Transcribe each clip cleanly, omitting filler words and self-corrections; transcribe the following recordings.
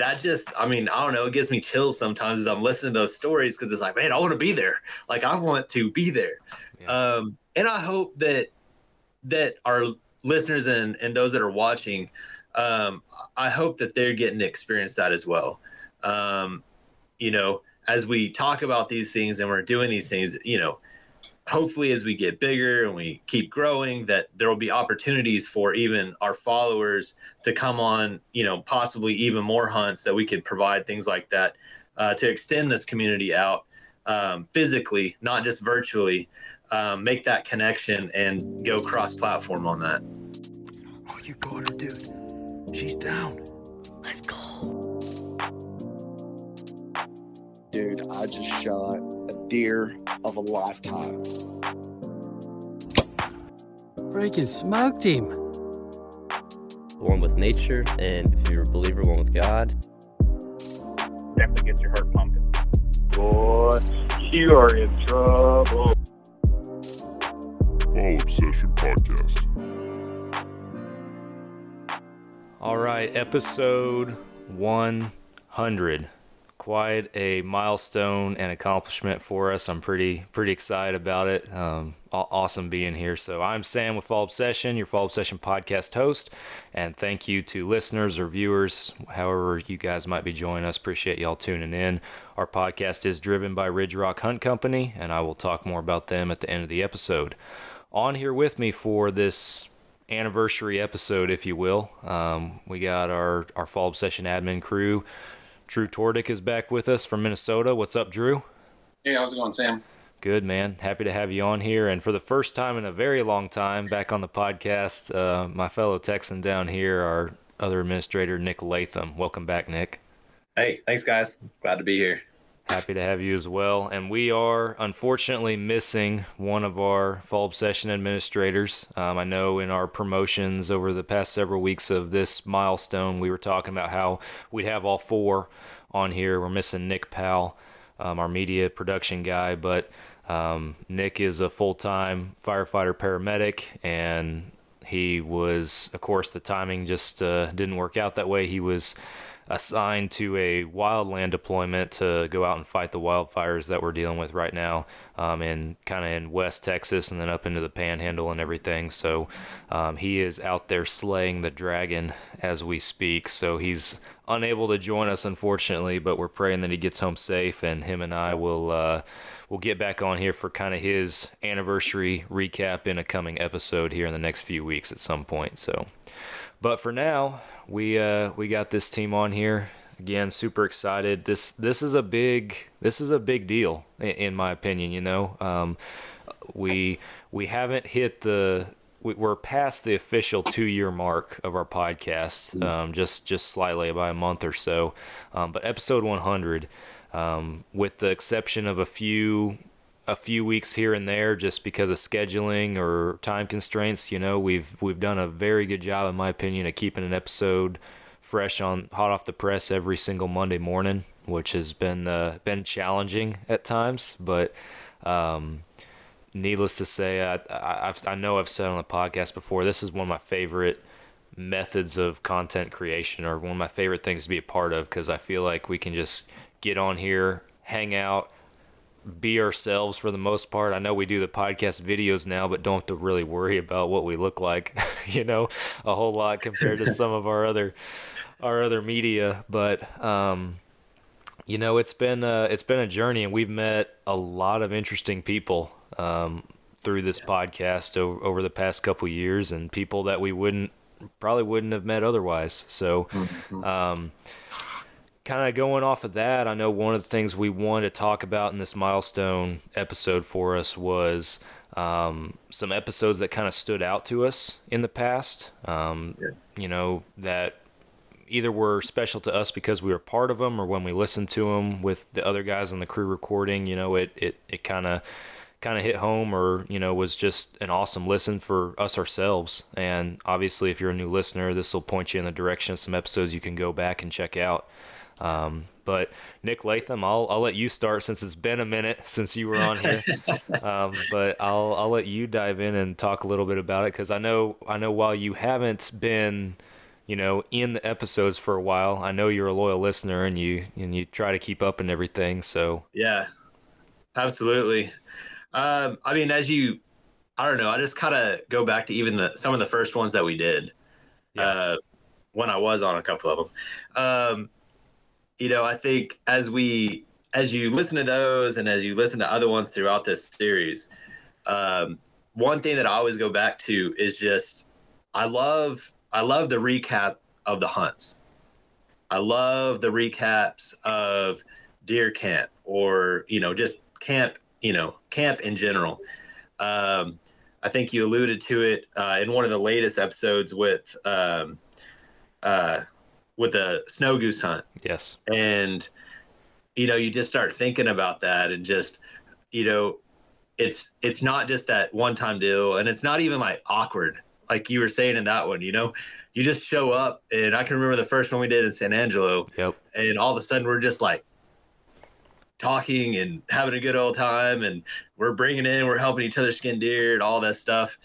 that just, I mean, I don't know, it gives me chills sometimes as I'm listening to those stories, because it's like, man, I want to be there. Like, I want to be there. Yeah. And I hope that our listeners and those that are watching, I hope that they're getting to experience that as well. As we talk about these things and we're doing these things, hopefully as we get bigger and we keep growing, that there will be opportunities for even our followers to come on, possibly even more hunts, that we could provide things like that, to extend this community out, physically, not just virtually, make that connection and go cross-platform on that. Oh, you got her, dude. She's down. Let's go. Dude, I just shot a deer of a lifetime. Freaking smoked him. One with nature, and if you're a believer, one with God. Definitely gets your heart pumping. Boy, you are in trouble. Fall Obsession Podcast. All right, episode 100. Quite a milestone and accomplishment for us. I'm pretty excited about it. Awesome being here. So I'm Sam with Fall Obsession, your Fall Obsession podcast host, and thank you to listeners or viewers, however you guys might be joining us. Appreciate y'all tuning in. Our podcast is driven by Ridge Rock Hunt Company, and I will talk more about them at the end of the episode. On here with me for this anniversary episode, if you will, we got our Fall Obsession admin crew. Drew Tordick is back with us from Minnesota. What's up, Drew? Hey, how's it going, Sam? Good, man. Happy to have you on here. And for the first time in a very long time, back on the podcast, my fellow Texan down here, our other administrator, Nick Latham. Welcome back, Nick. Hey, thanks, guys. Glad to be here. Happy to have you as well. And we are unfortunately missing one of our Fall Obsession administrators. I know in our promotions over the past several weeks of this milestone, we were talking about how we'd have all four on here. We're missing Nick Powell, our media production guy, but Nick is a full-time firefighter paramedic, and he was, of course, the timing just didn't work out that way. He was assigned to a wildland deployment to go out and fight the wildfires that we're dealing with right now, in kind of in West Texas and then up into the Panhandle and everything. So he is out there slaying the dragon as we speak. So he's unable to join us, unfortunately, but we're praying that he gets home safe, and him and I will get back on here for kind of his anniversary recap in a coming episode here in the next few weeks at some point. So, but for now, we got this team on here again. Super excited. This is a big deal in my opinion. We haven't hit we're past the official 2-year mark of our podcast, just slightly by a month or so. But episode 100, with the exception of a few weeks here and there, just because of scheduling or time constraints, we've done a very good job, in my opinion, of keeping an episode fresh hot off the press every single Monday morning, which has been challenging at times. But needless to say, I know I've said on the podcast before, this is one of my favorite methods of content creation, or one of my favorite things to be a part of, because I feel like we can just get on here, hang out, be ourselves for the most part. I know we do the podcast videos now, but don't have to really worry about what we look like, a whole lot compared to some of our other media. But it's been a journey, and we've met a lot of interesting people through this podcast over the past couple years, and people that we probably wouldn't have met otherwise. So kind of going off of that, I know one of the things we wanted to talk about in this milestone episode for us was some episodes that kind of stood out to us in the past, that either were special to us because we were part of them, or when we listened to them with the other guys on the crew recording, it kind of hit home, or was just an awesome listen for us ourselves. And obviously, if you're a new listener, this will point you in the direction of some episodes you can go back and check out. But Nick Latham, I'll let you start, since it's been a minute since you were on here. But I'll let you dive in and talk a little bit about it, because I know while you haven't been in the episodes for a while. I know you're a loyal listener and you try to keep up and everything. So Yeah, absolutely. I mean, I don't know, I just kind of go back to even some of the first ones that we did when I was on a couple of them. I think as you listen to those and as you listen to other ones throughout this series, one thing that I always go back to is just I love the recap of the hunts. I love the recaps of deer camp or just camp in general. I think you alluded to it in one of the latest episodes with the snow goose hunt. yes. And you just start thinking about that and just it's not just that one time deal, and it's not even like awkward like you were saying in that one. You just show up, and I can remember the first one we did in San Angelo. Yep. And all of a sudden we're just like talking and having a good old time, and we're helping each other skin deer and all that stuff,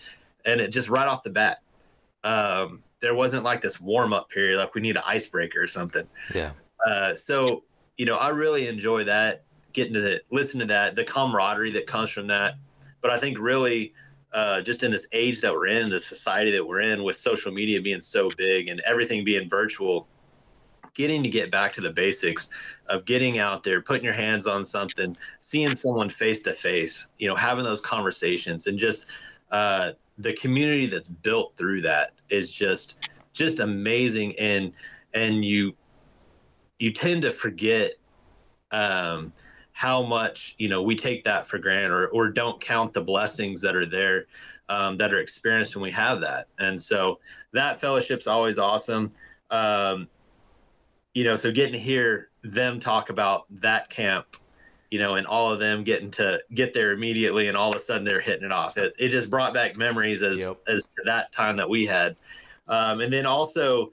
and it just right off the bat, there wasn't like this warm-up period like we need an icebreaker or something. Yeah. So I really enjoy that, getting to listen to that, the camaraderie that comes from that. But I think really just in this age that we're in, the society that we're in, with social media being so big and everything being virtual, getting to get back to the basics of getting out there, putting your hands on something, seeing someone face to face, having those conversations, and just the community that's built through that is just amazing. And you tend to forget how much we take that for granted, or don't count the blessings that are there, that are experienced when we have that. And so that fellowship's always awesome. So getting to hear them talk about that camp, and all of them getting to get there immediately, and all of a sudden they're hitting it off. It just brought back memories as to that time that we had. And then also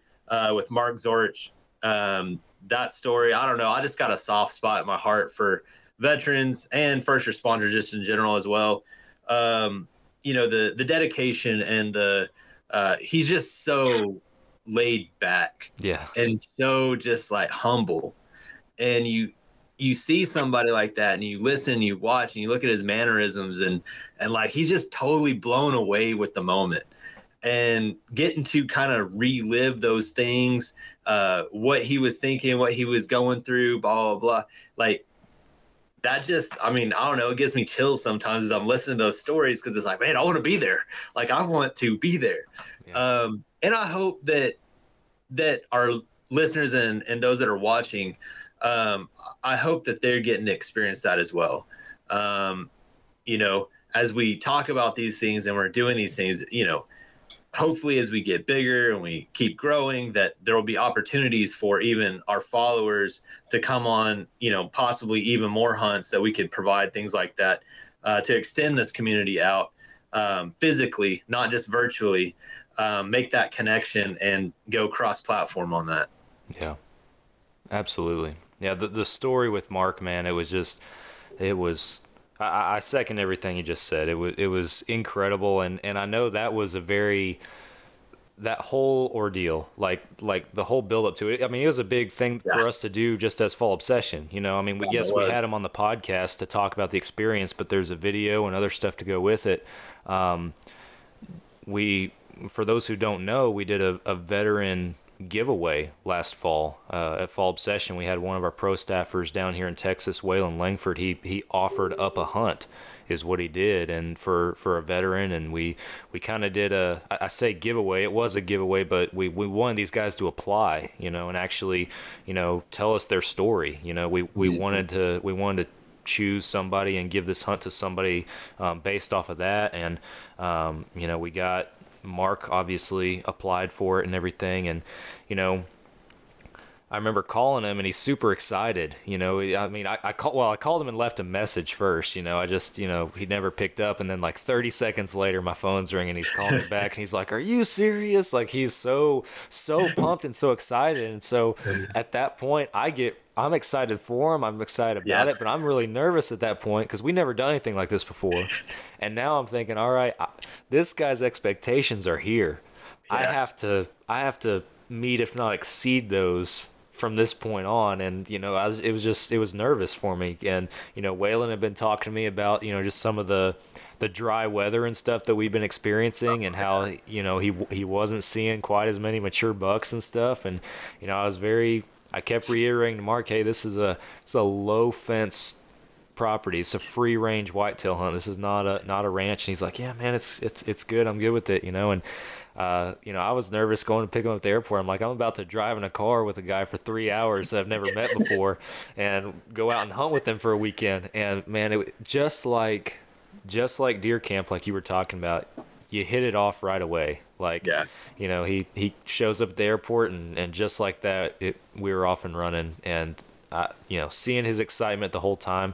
with Mark Zorich, that story, I don't know, I just got a soft spot in my heart for veterans and first responders just in general as well. The dedication and he's just so laid back, and so just like humble. And you see somebody like that, and you listen, you watch, and you look at his mannerisms, and like he's just totally blown away with the moment, and getting to kind of relive those things, what he was thinking, what he was going through, blah, blah, blah. Like that just, I don't know, it gives me chills sometimes as I'm listening to those stories, because it's like, man, I want to be there. Like I want to be there. Yeah. And I hope that our listeners and those that are watching, I hope that they're getting to experience that as well. As we talk about these things and we're doing these things, hopefully as we get bigger and we keep growing, that there will be opportunities for even our followers to come on, possibly even more hunts, that we could provide things like that, to extend this community out, physically, not just virtually, make that connection and go cross-platform on that. Yeah, absolutely. Yeah, the story with Mark, man, I second everything you just said. It was incredible, and I know that was that whole ordeal, like the whole build up to it. It was a big thing for us to do just as Fall Obsession. We had him on the podcast to talk about the experience, but there's a video and other stuff to go with it. For those who don't know, we did a veteran giveaway last fall at Fall Obsession. We had one of our pro staffers down here in Texas, Waylon Langford. He offered up a hunt, is what he did, and for a veteran, and we kind of did I say giveaway. It was a giveaway, but we wanted these guys to apply, and actually, tell us their story. We wanted to choose somebody and give this hunt to somebody based off of that, and we got Mark obviously applied for it and everything, and I remember calling him and he's super excited. I called him and left a message first. He never picked up, and then like 30 seconds later my phone's ringing, he's calling me back and he's like, "Are you serious?" Like he's so pumped and so excited. And so at that point I'm excited for him. I'm excited about it, but I'm really nervous at that point because we never done anything like this before. And now I'm thinking, all right, this guy's expectations are here. Yeah. I have to meet, if not exceed those from this point on. And, you know, it was nervous for me. And, you know, Waylon had been talking to me about, you know, just some of the dry weather and stuff that we've been experiencing, and how, you know, he wasn't seeing quite as many mature bucks and stuff. And, you know, I kept reiterating to Mark, hey, it's a low fence property. It's a free range whitetail hunt. This is not a ranch. And he's like, yeah, man, it's good. I'm good with it, you know. And you know, I was nervous going to pick him up at the airport. I'm like, I'm about to drive in a car with a guy for 3 hours that I've never met before, and go out and hunt with him for a weekend. And man, it just like deer camp, like you were talking about, you hit it off right away. Like, yeah. You know, he shows up at the airport, and just like that, we were off and running. And you know, seeing his excitement the whole time.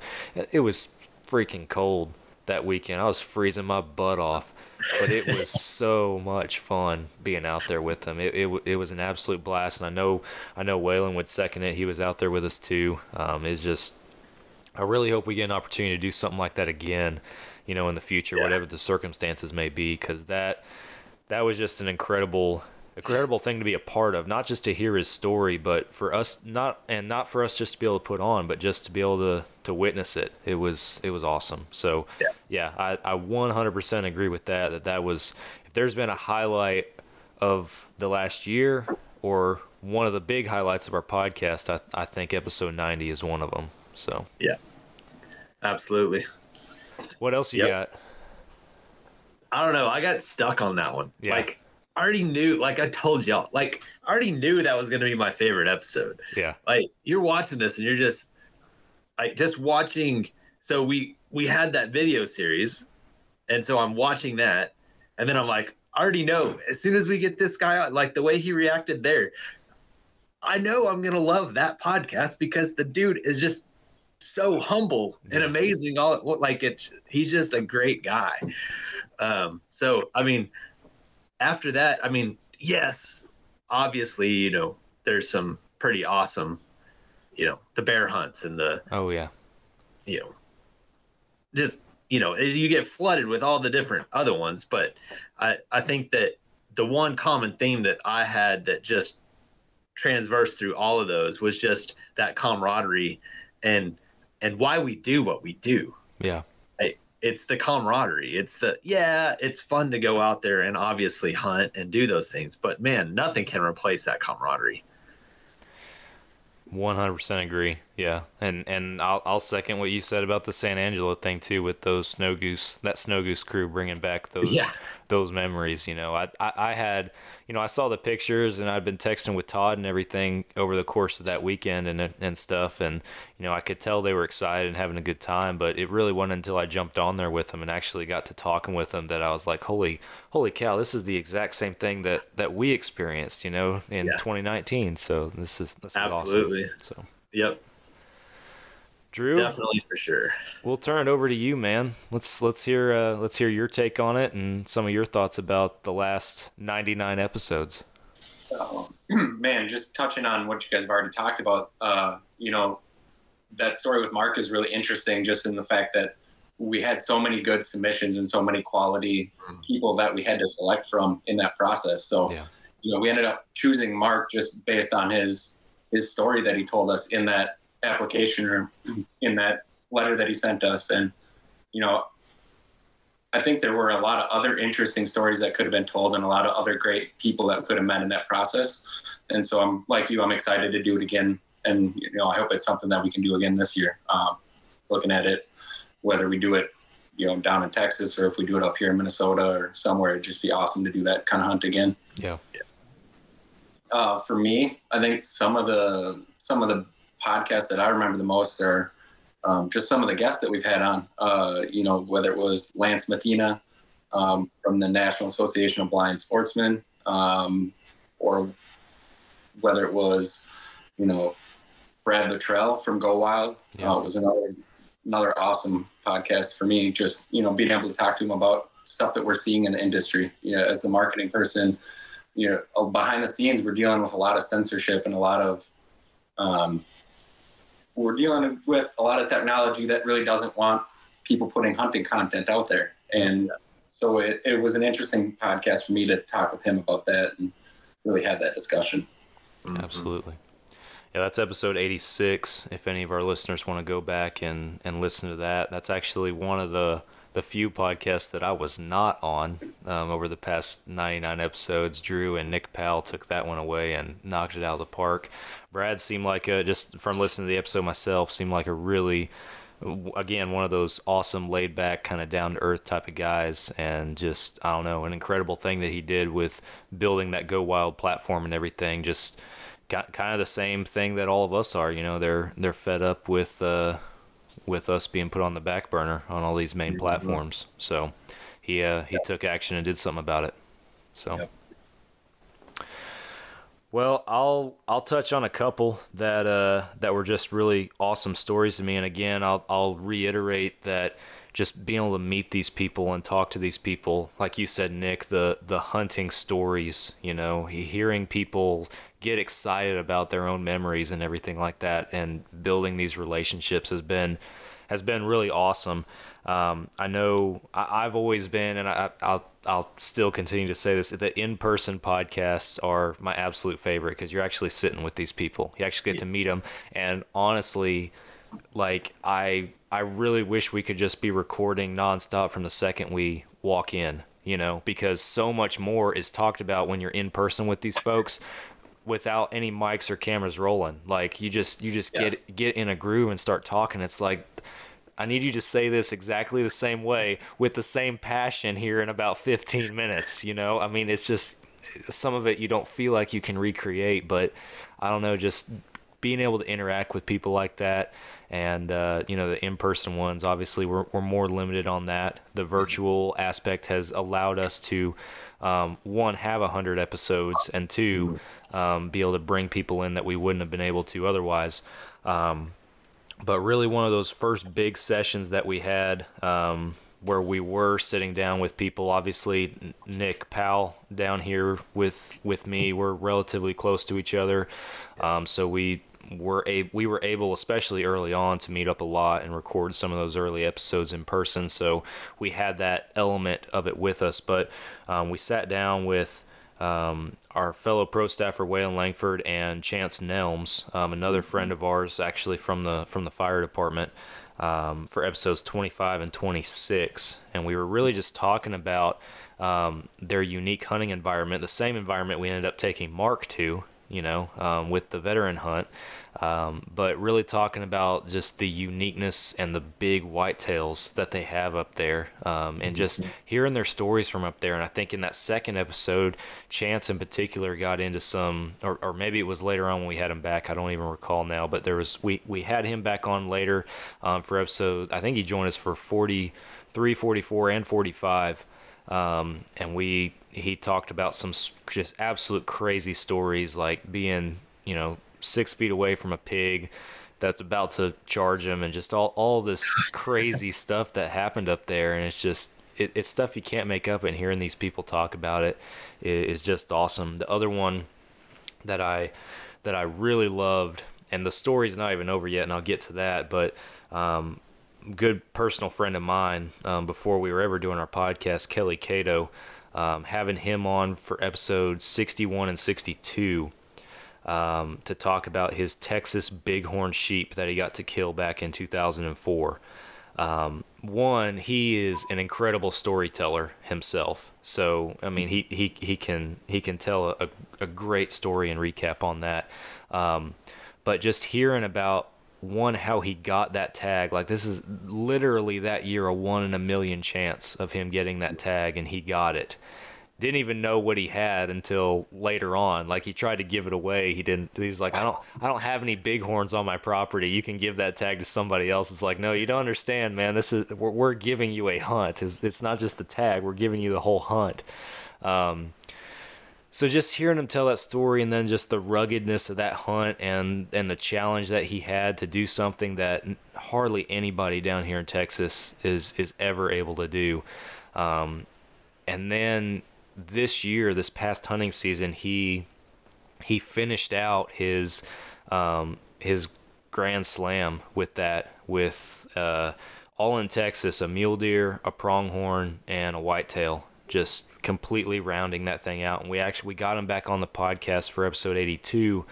It was freaking cold that weekend. I was freezing my butt off. But it was so much fun being out there with him. It was an absolute blast, and I know Waylon would second it. He was out there with us too. It's just, I really hope we get an opportunity to do something like that again, you know, in the future, whatever the circumstances may be, because that was just an incredible thing to be a part of. Not just to hear his story, but for us not for us just to be able to put on, but just to be able to witness it. It was awesome. So yeah, I 100% agree with that was, if there's been a highlight of the last year, or one of the big highlights of our podcast, I think episode 90 is one of them. So yeah, absolutely. What else you got? I don't know. I got stuck on that one. Yeah. Like, I already knew, like I told y'all, like I already knew that was going to be my favorite episode. Yeah. Like, you're watching this and you're just like, just watching. So we had that video series, and so I'm watching that, and then I'm like, I already know, as soon as we get this guy out, like the way he reacted there, I know I'm going to love that podcast, because the dude is just so humble and amazing. He's just a great guy. So, I mean, after that, I mean, yes, obviously, you know, there's some pretty awesome, you know, the bear hunts and the, you know, just, you know, you get flooded with all the different other ones. But I think that the one common theme that I had that just transversed through all of those was just that camaraderie and why we do what we do. Yeah. It's the camaraderie. It's fun to go out there and obviously hunt and do those things, but man, nothing can replace that camaraderie. 100% agree. Yeah. And I'll second what you said about the San Angelo thing too, with those that snow goose crew bringing back those memories. You know, I had, you know, I saw the pictures, and I'd been texting with Todd and everything over the course of that weekend and stuff. And, you know, I could tell they were excited and having a good time, but it really wasn't until I jumped on there with them and actually got to talking with them that I was like, holy cow, this is the exact same thing that we experienced, you know, in 2019. So this is absolutely awesome. So, yep. Drew, definitely, for sure. We'll turn it over to you, man. Let's hear your take on it and some of your thoughts about the last 99 episodes. Man, just touching on what you guys have already talked about, you know, that story with Mark is really interesting, just in the fact that we had so many good submissions and so many quality people that we had to select from in that process. So, you know, we ended up choosing Mark just based on his story that he told us in that application, or in that letter that he sent us. And, you know, I think there were a lot of other interesting stories that could have been told, and a lot of other great people that could have met in that process. And so I'm like you, I'm excited to do it again. And, you know, I hope it's something that we can do again this year. Looking at it, whether we do it, you know, down in Texas, or if we do it up here in Minnesota or somewhere, it'd just be awesome to do that kind of hunt again. Yeah. For me, I think some of the podcasts that I remember the most are just some of the guests that we've had on, you know, whether it was Lance Mathena from the National Association of Blind Sportsmen, or whether it was, you know, Brad Luttrell from Go Wild. It was another awesome podcast for me, just, you know, being able to talk to him about stuff that we're seeing in the industry. You know, as the marketing person, you know, behind the scenes, we're dealing with a lot of censorship and a lot of we're dealing with a lot of technology that really doesn't want people putting hunting content out there. And so it was an interesting podcast for me to talk with him about that, and really have that discussion. Absolutely. Yeah, that's episode 86. If any of our listeners want to go back and listen to that, that's actually one of the few podcasts that I was not on over the past 99 episodes. Drew and Nick Powell took that one away and knocked it out of the park. Brad seemed like, just from listening to the episode myself, seemed like a really, again, one of those awesome, laid-back, kind of down-to-earth type of guys, and just, I don't know, an incredible thing that he did with building that Go Wild platform and everything. Just got kind of the same thing that all of us are. You know, they're fed up with us being put on the back burner on all these main platforms. So he took action and did something about it. So. Yep. Well, I'll touch on a couple that were just really awesome stories to me. And again, I'll reiterate that just being able to meet these people and talk to these people, like you said, Nick, the hunting stories, you know, hearing people get excited about their own memories and everything like that, and building these relationships has been really awesome. I know I've always been, and I'll still continue to say this, the in-person podcasts are my absolute favorite, because you're actually sitting with these people. You actually get to meet them. And honestly, like, I really wish we could just be recording nonstop from the second we walk in, you know, because so much more is talked about when you're in person with these folks without any mics or cameras rolling. Like, you just get in a groove and start talking. It's like, I need you to say this exactly the same way with the same passion here in about 15 minutes, you know? I mean, it's just, some of it you don't feel like you can recreate, but I don't know, just being able to interact with people like that. And, you know, the in-person ones, obviously we're more limited on that. The virtual aspect has allowed us to, one, have 100 episodes, and two, be able to bring people in that we wouldn't have been able to otherwise. But really one of those first big sessions that we had, where we were sitting down with people, obviously Nick Powell down here with me, we're relatively close to each other. So we were able, especially early on, to meet up a lot and record some of those early episodes in person. So we had that element of it with us, but we sat down with our fellow pro staffer Waylon Langford and Chance Nelms, another friend of ours, actually from the fire department, for episodes 25 and 26, and we were really just talking about their unique hunting environment, the same environment we ended up taking Mark to, you know, with the veteran hunt, but really talking about just the uniqueness and the big whitetails that they have up there, and just hearing their stories from up there. And I think in that second episode, Chance in particular got into some, or maybe it was later on when we had him back, I don't even recall now, but we had him back on later for episode, I think he joined us for 43, 44, and 45, and he talked about some just absolute crazy stories, like being, you know, 6 feet away from a pig that's about to charge him, and just all this crazy stuff that happened up there. And it's just, it's stuff you can't make up, and hearing these people talk about it is just awesome. The other one that I really loved, and the story's not even over yet, and I'll get to that, but good personal friend of mine, before we were ever doing our podcast, Kelly Cato, having him on for episodes 61 and 62, to talk about his Texas bighorn sheep that he got to kill back in 2004. One, he is an incredible storyteller himself. So, I mean, he can tell a great story and recap on that. But just hearing about, one, how he got that tag, like, this is literally that year a 1 in a million chance of him getting that tag, and he got it. Didn't even know what he had until later on. Like, he tried to give it away. He was like, I don't have any bighorns on my property. You can give that tag to somebody else. It's like, no, you don't understand, man. We're giving you a hunt. It's not just the tag. We're giving you the whole hunt. So just hearing him tell that story, and then just the ruggedness of that hunt, and the challenge that he had to do something that hardly anybody down here in Texas is ever able to do. And then this year, this past hunting season, he finished out his Grand Slam with all in Texas, a mule deer, a pronghorn, and a whitetail. just completely rounding that thing out. And we got him back on the podcast for episode 82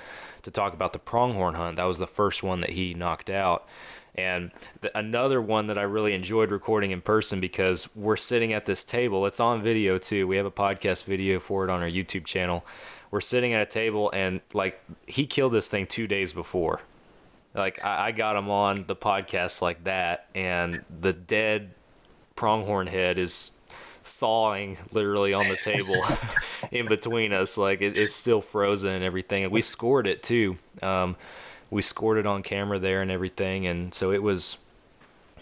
to talk about the pronghorn hunt. That was the first one that he knocked out. And another one that I really enjoyed recording in person, because we're sitting at this table. It's on video too. We have a podcast video for it on our YouTube channel. We're sitting at a table, and like, he killed this thing 2 days before. Like, I got him on the podcast like that, and the dead pronghorn head is thawing literally on the table in between us. Like, it's still frozen and everything. And we scored it too. We scored it on camera there and everything. And so it was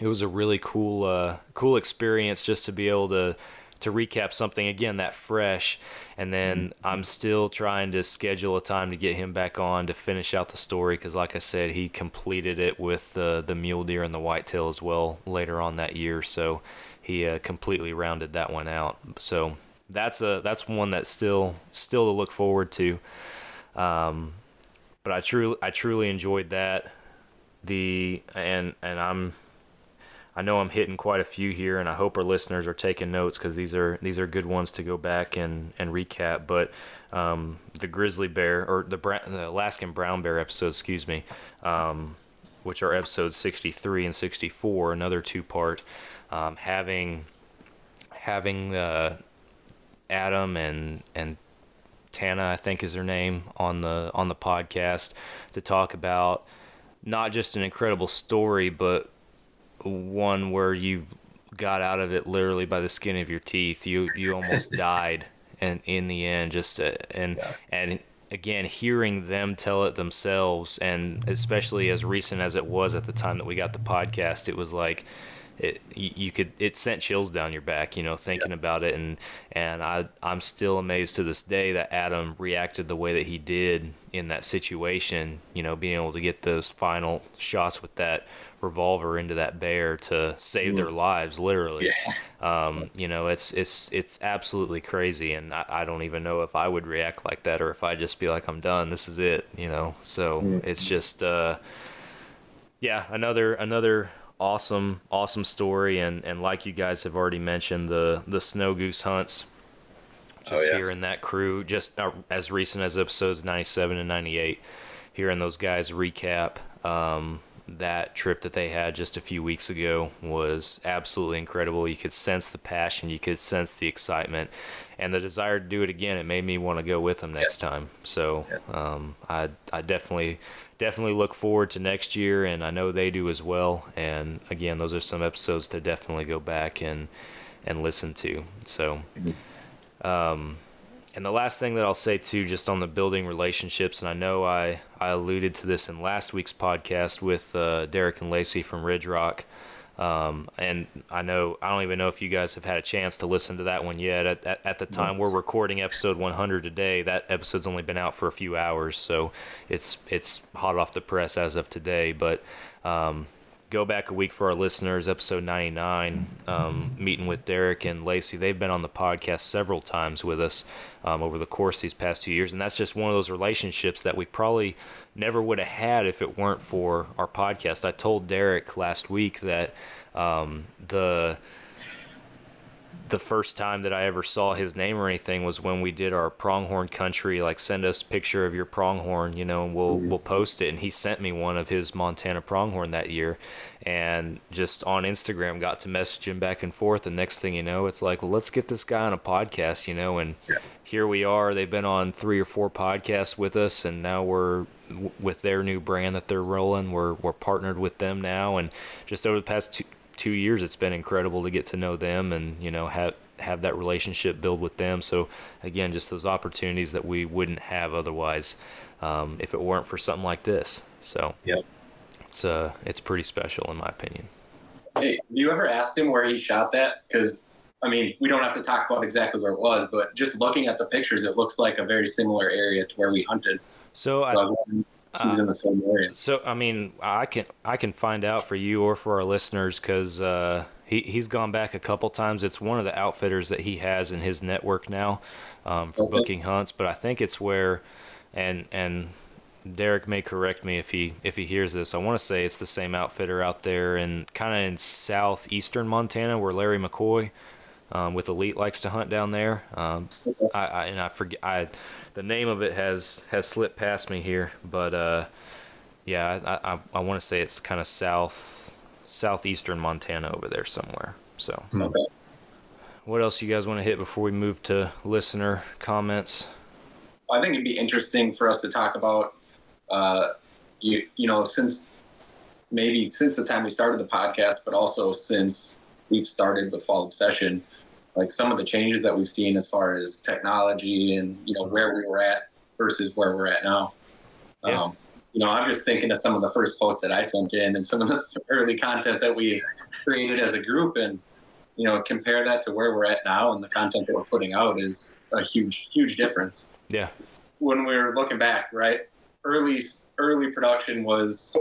a really cool experience just to be able to recap something again that fresh. And then I'm still trying to schedule a time to get him back on to finish out the story, because like I said, he completed it with the mule deer and the whitetail as well later on that year. So he completely rounded that one out. So that's one that's still to look forward to. But I truly enjoyed that. I know I'm hitting quite a few here, and I hope our listeners are taking notes, because these are good ones to go back and recap. But the grizzly bear, or the Alaskan brown bear episodes, which are episodes 63 and 64, another two-part, having Adam and Tana, I think is her name, on the podcast to talk about not just an incredible story, but one where you got out of it literally by the skin of your teeth. You almost died, and in the end, and again, hearing them tell it themselves, and especially as recent as it was at the time that we got the podcast, it was like it sent chills down your back, thinking about it. And I'm still amazed to this day that Adam reacted the way that he did in that situation, being able to get those final shots with that revolver into that bear to save their lives, literally. It's absolutely crazy, and I don't even know if I would react like that, or if I'd just be like, I'm done, this is it, so it's just another awesome story. And like you guys have already mentioned, the snow goose hunts, hearing that crew just as recent as episodes 97 and 98, hearing those guys recap that trip that they had just a few weeks ago was absolutely incredible. You could sense the passion, you could sense the excitement, and the desire to do it again. It made me want to go with them next time. So I definitely look forward to next year, and I know they do as well. And again, those are some episodes to definitely go back and listen to. So and the last thing that I'll say too, just on the building relationships, and I know I alluded to this in last week's podcast with Derek and Lacey from Ridge Rock, and I don't even know if you guys have had a chance to listen to that one yet. At the time we're recording episode 100 today, that episode's only been out for a few hours, so it's hot off the press as of today. But go back a week for our listeners, episode 99, meeting with Derek and Lacey. They've been on the podcast several times with us over the course of these past 2 years, and that's just one of those relationships that we probably never would have had if it weren't for our podcast. I told Derek last week that the first time that I ever saw his name or anything was when we did our pronghorn country, like, send us a picture of your pronghorn, and we'll post it. And he sent me one of his Montana pronghorn that year, and just on Instagram got to message him back and forth. And next thing you know, it's like, well, let's get this guy on a podcast, and here we are. They've been on 3 or 4 podcasts with us, and now we're with their new brand that they're rolling. We're partnered with them now, and just over the past 2 years, it's been incredible to get to know them and have that relationship build with them. So again, just those opportunities that we wouldn't have otherwise if it weren't for something like this. So it's pretty special in my opinion. Hey, have you ever asked him where he shot that? Because we don't have to talk about exactly where it was, but just looking at the pictures, it looks like a very similar area to where we hunted. So he's in the same area. So I can find out for you or for our listeners, because he's gone back a couple times. It's one of the outfitters that he has in his network now for booking hunts. But I think it's where, and Derek may correct me if he hears this, I want to say it's the same outfitter out there in kind of in southeastern Montana where Larry McCoy with Elite likes to hunt down there. I forget the name of it has slipped past me here, but yeah, I want to say it's kind of southeastern Montana over there somewhere. So, what else you guys want to hit before we move to listener comments? I think it'd be interesting for us to talk about, you know, since the time we started the podcast, but also since we've started with Fall Obsession, like some of the changes that we've seen as far as technology and, you know, where we were at versus where we're at now. Yeah. You know, I'm just thinking of some of the first posts that I sent in and some of the early content that we created as a group, and, you know, compare that to where we're at now, and the content that we're putting out is a huge, huge difference. Yeah. When we were looking back, right, early production was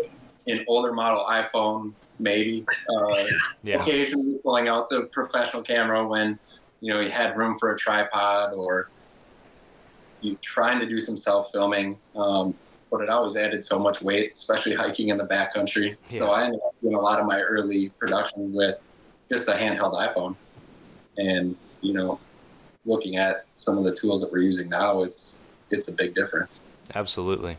an older model iPhone, maybe. Occasionally pulling out the professional camera when, you know, you had room for a tripod, or you trying to do some self-filming. But it always added so much weight, especially hiking in the backcountry. Yeah. So I ended up doing a lot of my early production with just a handheld iPhone. And, you know, looking at some of the tools that we're using now, it's a big difference. Absolutely.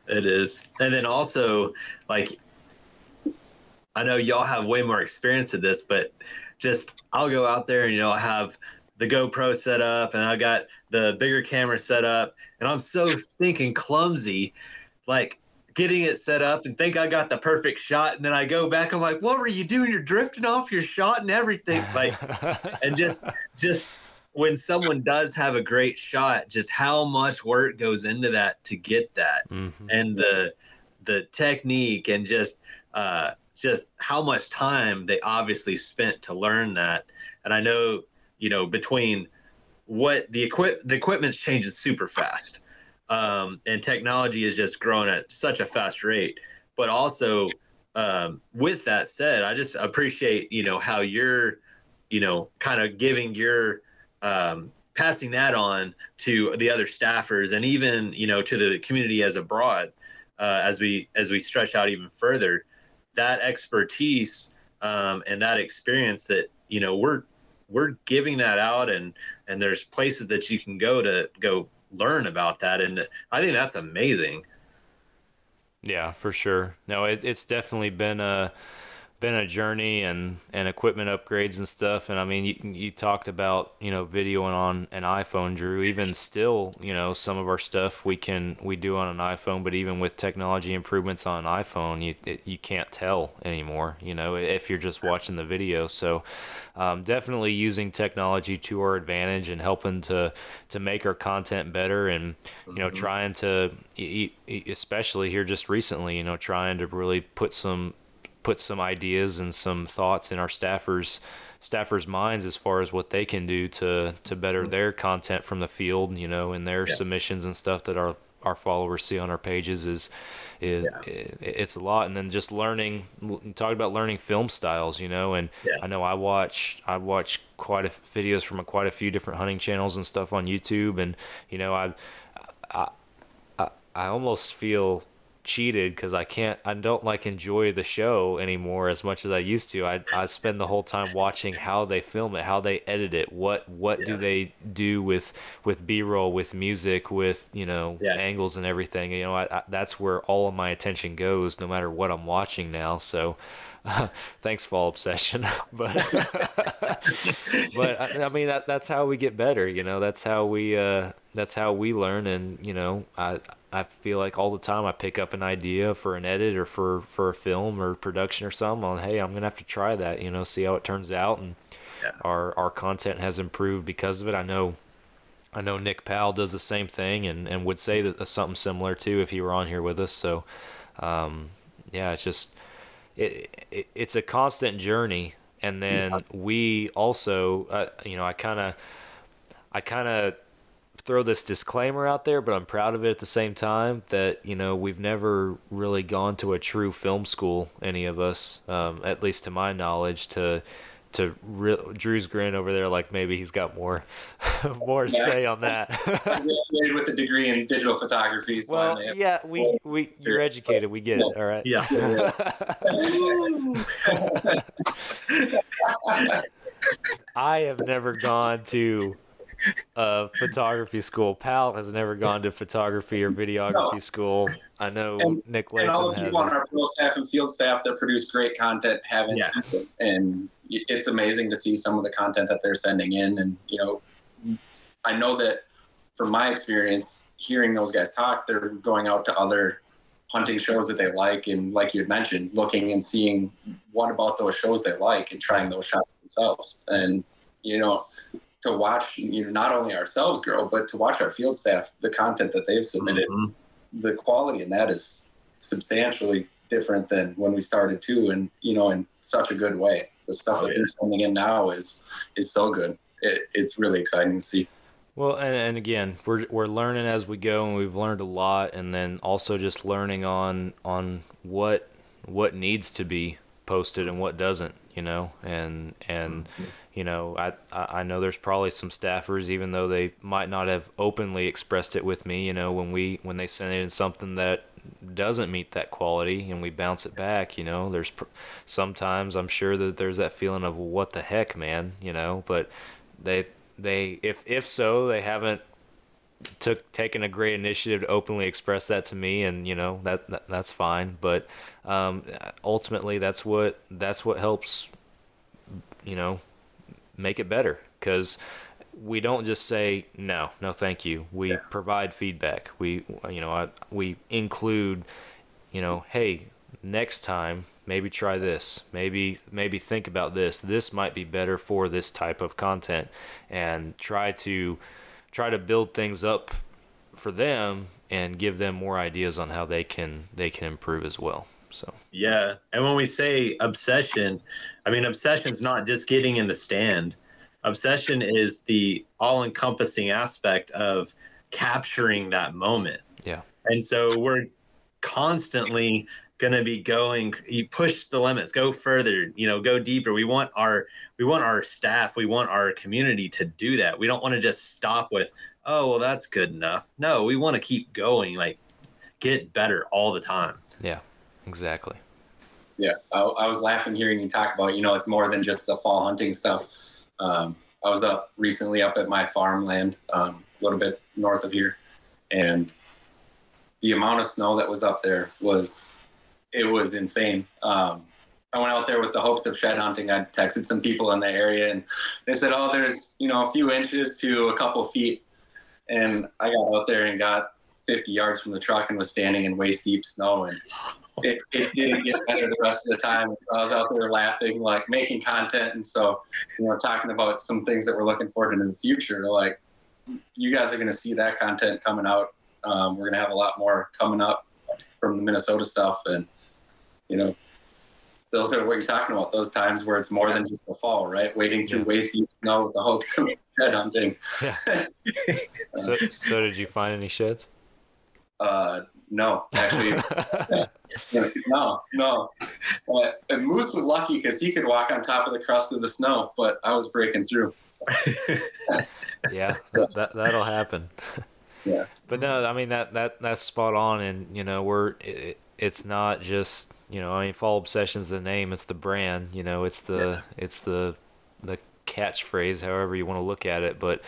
It is. And then also, like, I know y'all have way more experience at this, but just I'll go out there and, you know, I have the GoPro set up and I got the bigger camera set up, and I'm so stinking clumsy, like getting it set up and think I got the perfect shot. And then I go back, I'm like, what were you doing? You're drifting off your shot and everything. Like, and just when someone does have a great shot, just how much work goes into that to get that. Mm-hmm. And the technique, and just how much time they obviously spent to learn that. And I know, you know, between what the equipment's changing super fast, and technology is just growing at such a fast rate. But also, with that said, I just appreciate, you know, how you're, you know, kind of giving your passing that on to the other staffers, and even, you know, to the community as abroad, as we stretch out even further, that expertise and that experience that, you know, we're giving that out, and there's places that you can go learn about that. And I think that's amazing. Yeah, for sure. No, it's definitely been a journey, and equipment upgrades and stuff. And I mean, you talked about, you know, videoing on an iPhone, Drew. Even still, you know, some of our stuff we do on an iPhone, but even with technology improvements on an iPhone, you can't tell anymore, you know, if you're just watching the video. So definitely using technology to our advantage and helping to make our content better, and, you know, trying to, especially here just recently, you know, trying to really put some ideas and some thoughts in our staffers' minds as far as what they can do to better their content from the field, you know, and their submissions and stuff that our followers see on our pages it's a lot. And then just learning film styles, you know, and I know I watch quite a videos from quite a few different hunting channels and stuff on YouTube, and, you know, I almost feel cheated because I don't like enjoy the show anymore as much as I used to. I spend the whole time watching how they film it, how they edit it, what do they do with B-roll, with music, with, you know, angles and everything. You know, I that's where all of my attention goes, no matter what I'm watching now. So thanks, Fall Obsession. but I mean, that's how we get better, you know. That's how we learn. And, you know, I feel like all the time I pick up an idea for an edit or for a film or production or something on, hey, I'm gonna have to try that, you know, see how it turns out. And our content has improved because of it. I know Nick Powell does the same thing, and would say that something similar too if he were on here with us. So it's just it's a constant journey. And then we also you know, I kind of throw this disclaimer out there, but I'm proud of it at the same time, that, you know, we've never really gone to a true film school, any of us, at least to my knowledge, Drew's grin over there like maybe he's got more to say on that. I graduated with a degree in digital photography. So well, you're educated. We get it. All right. Yeah. I have never gone to a photography school. Pal has never gone to photography or videography school. I know Nick And all Latham the people on has. our pro staff and field staff that produce great content haven't. Yeah. And it's amazing to see some of the content that they're sending in. And, I know that from my experience, hearing those guys talk, they're going out to other hunting shows that they like. And like you had mentioned, looking and seeing what about those shows they like and trying those shots themselves. And, to watch, not only ourselves grow, but to watch our field staff, the content that they've submitted, the quality in that is substantially different than when we started too. And, in such a good way. The stuff that they're sending in now is so good. It's really exciting to see. Well, and again, we're learning as we go, and we've learned a lot, and then also just learning on what needs to be posted and what doesn't, and I know there's probably some staffers, even though they might not have openly expressed it with me, when they send in something that doesn't meet that quality and we bounce it back, there's sometimes I'm sure that there's that feeling of, well, what the heck, man, but they if so, they haven't taken a great initiative to openly express that to me, and that's fine. But ultimately, that's what helps make it better, because we don't just say no thank you. We provide feedback. We include, hey, next time maybe try this, maybe think about this might be better for this type of content, and try to build things up for them and give them more ideas on how they can improve as well. So yeah. And when we say obsession, I mean, obsession's not just getting in the stand. Obsession is the all-encompassing aspect of capturing that moment. Yeah. And so we're constantly going to be you push the limits, go further, go deeper. We want our staff, we want our community to do that. We don't want to just stop with, oh, well, that's good enough. No, we want to keep going, like get better all the time. Yeah, exactly. Yeah. I was laughing hearing you talk about, it's more than just the fall hunting stuff. I was recently up at my farmland, a little bit north of here, and the amount of snow that was up there was insane. I went out there with the hopes of shed hunting. I texted some people in the area, and they said, oh, there's, a few inches to a couple feet. And I got out there and got 50 yards from the truck and was standing in waist deep snow. And it didn't get better the rest of the time. I was out there laughing, like making content. And so, talking about some things that we're looking forward to in the future, like you guys are going to see that content coming out. We're going to have a lot more coming up from the Minnesota stuff. And, those are what you're talking about, those times where it's more than just the fall, right? Wading through waist deep snow with the hopes of shed hunting. Yeah. So did you find any sheds? No, actually. No. And Moose was lucky because he could walk on top of the crust of the snow, but I was breaking through. Yeah, that'll happen. Yeah. But no, I mean that's spot on, and it's not just fall obsession's the name, it's the brand, it's the catchphrase, however you want to look at it, but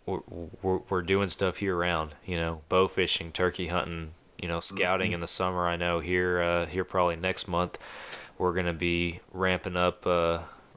we're doing stuff year round, bow fishing, turkey hunting, scouting in the summer. I know here probably next month we're going to be ramping up